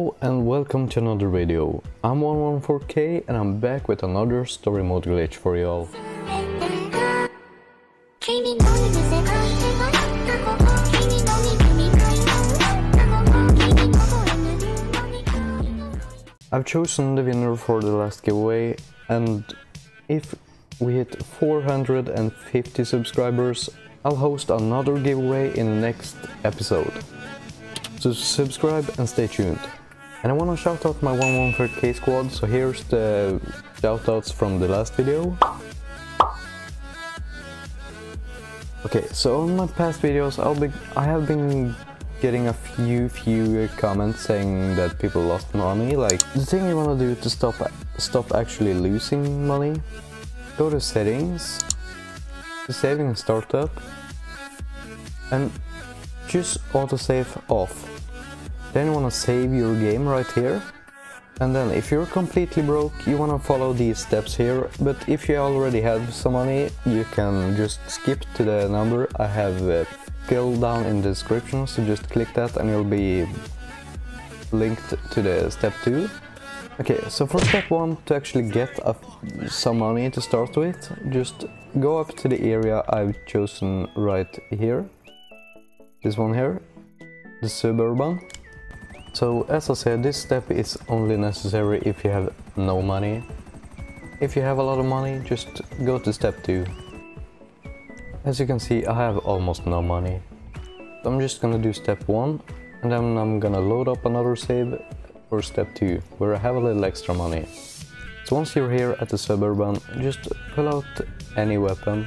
Hello and welcome to another video. I'm 114K and I'm back with another story mode glitch for y'all. I've chosen the winner for the last giveaway, and if we hit 450 subscribers, I'll host another giveaway in the next episode. So subscribe and stay tuned. And I want to shout out my 114K squad, so here's the shoutouts from the last video. Okay, so on my past videos I have been getting a few comments saying that people lost money. Like, the thing you want to do to stop actually losing money, go to settings, to saving and startup, and choose autosave off. Then you want to save your game right here, and then if you're completely broke you want to follow these steps here, but if you already have some money you can just skip to the number I have filled down in the description, so just click that and you'll be linked to the step 2. Okay, so for step 1, to actually get some money to start with, just go up to the area I've chosen right here. This one here, the suburban. So as I said, this step is only necessary if you have no money. If you have a lot of money, just go to step 2. As you can see, I have almost no money. So I'm just gonna do step 1, and then I'm gonna load up another save for step 2, where I have a little extra money. So once you're here at the suburban, just pull out any weapon,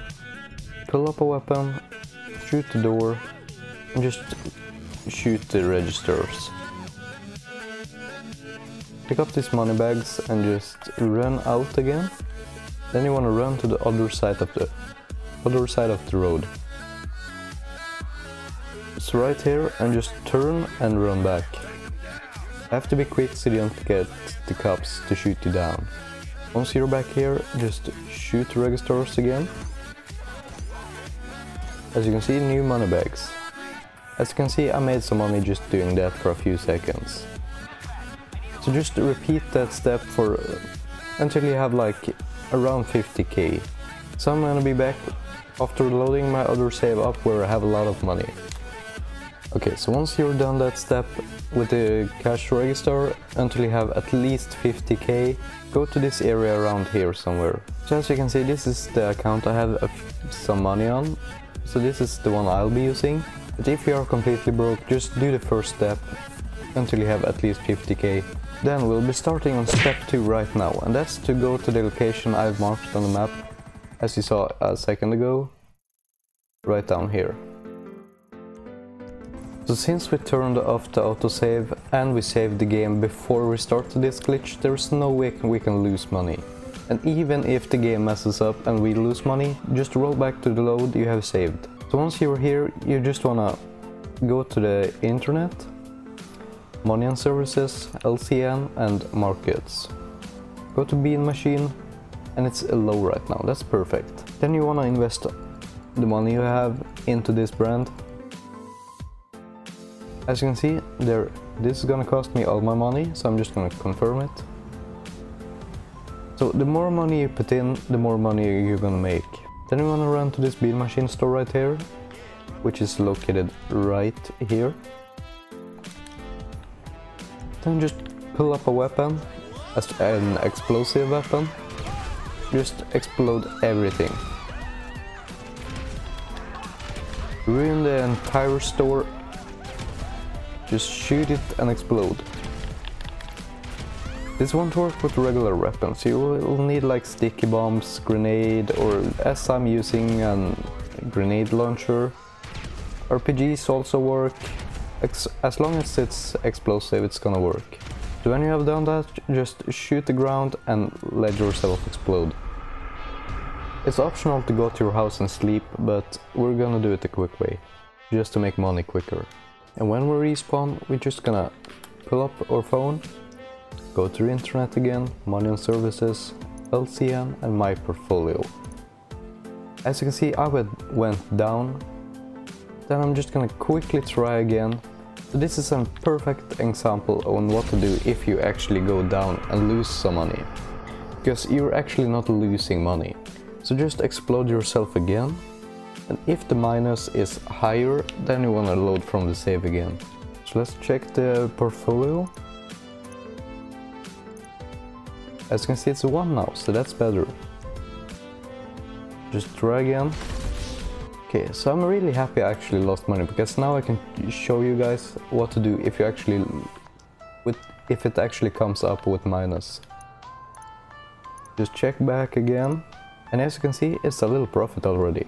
pull up a weapon, shoot the door, and just shoot the registers. Pick up these money bags and just run out again. Then you want to run to the other side of the road. So right here, and just turn and run back. Have to be quick so you don't get the cops to shoot you down. Once you're back here, just shoot the registers again. As you can see, new money bags. As you can see, I made some money just doing that for a few seconds. So just repeat that step until you have like around 50k. So I'm gonna be back after loading my other save up where I have a lot of money. Okay, so once you're done that step with the cash register until you have at least 50k, go to this area around here somewhere. So as you can see, this is the account I have some money on. So this is the one I'll be using. But if you are completely broke, just do the first step until you have at least 50k. Then we'll be starting on step 2 right now, and that's to go to the location I've marked on the map, as you saw a second ago, right down here. So since we turned off the autosave and we saved the game before we started this glitch, there's no way we can lose money. And even if the game messes up and we lose money, just roll back to the load you have saved. So once you're here, you just wanna go to the internet, money and services, LCN and markets. Go to bean machine, and it's low right now, that's perfect. Then you wanna invest the money you have into this brand. As you can see, this is gonna cost me all my money, so I'm just gonna confirm it. So the more money you put in, the more money you're gonna make. Then you wanna run to this bean machine store right here, which is located right here. Then just pull up a weapon, an explosive weapon. Just explode everything. Ruin the entire store. Just shoot it and explode. This won't work with regular weapons. You will need like sticky bombs, grenade, or as I'm using a grenade launcher. RPGs also work. As long as it's explosive, it's gonna work. So when you have done that, just shoot the ground and let yourself explode. It's optional to go to your house and sleep, but we're gonna do it the quick way, just to make money quicker. And when we respawn, we're just gonna pull up our phone, go to the internet again, money and services, LCN and my portfolio. As you can see, I went down. Then I'm just gonna quickly try again So this is a perfect example on what to do if you actually go down and lose some money. Because you're actually not losing money. So just explode yourself again. And if the minus is higher, then you want to load from the save again. So let's check the portfolio. As you can see, it's a 1 now, so that's better. Just try again. Okay, so I'm really happy I actually lost money, because now I can show you guys what to do if you actually if it actually comes up with minus. Just check back again, and as you can see, it's a little profit already.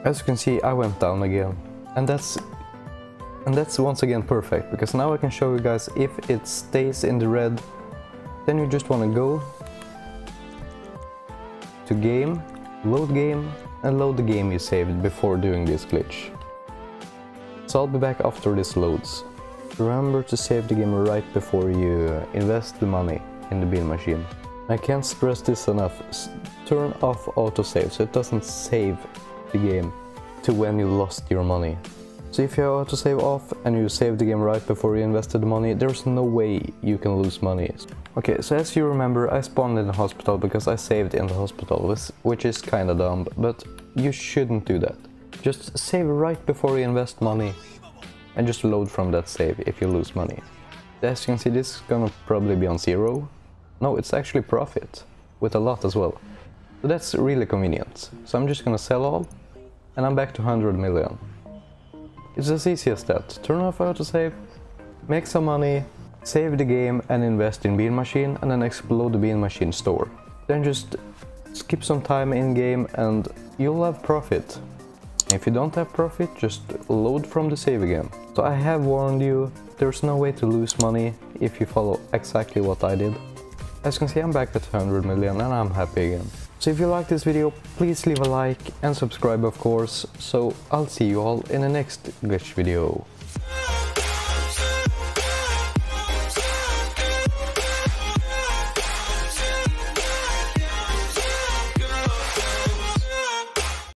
As you can see, I went down again, and that's once again perfect, because now I can show you guys if it stays in the red, then you just want to go to game, and load the game you saved before doing this glitch. So I'll be back after this loads. Remember to save the game right before you invest the money in the bean machine. I can't stress this enough, turn off autosave so it doesn't save the game to when you lost your money. So if you have autosave off and you save the game right before you invested the money, there's no way you can lose money. Okay, so as you remember, I spawned in the hospital because I saved in the hospital, which is kinda dumb, but you shouldn't do that. Just save right before you invest money and just load from that save if you lose money. As you can see, this is gonna probably be on 0. No, it's actually profit, with a lot as well. So that's really convenient. So I'm just gonna sell all, and I'm back to 100 million. It's as easy as that. Turn off autosave, make some money, save the game and invest in bean machine, and then explode the bean machine store. Then just skip some time in game and you'll have profit. If you don't have profit, just load from the save again. So I have warned you, there's no way to lose money if you follow exactly what I did. As you can see, I'm back at 100 million and I'm happy again. So if you like this video, please leave a like and subscribe, of course. So I'll see you all in the next glitch video.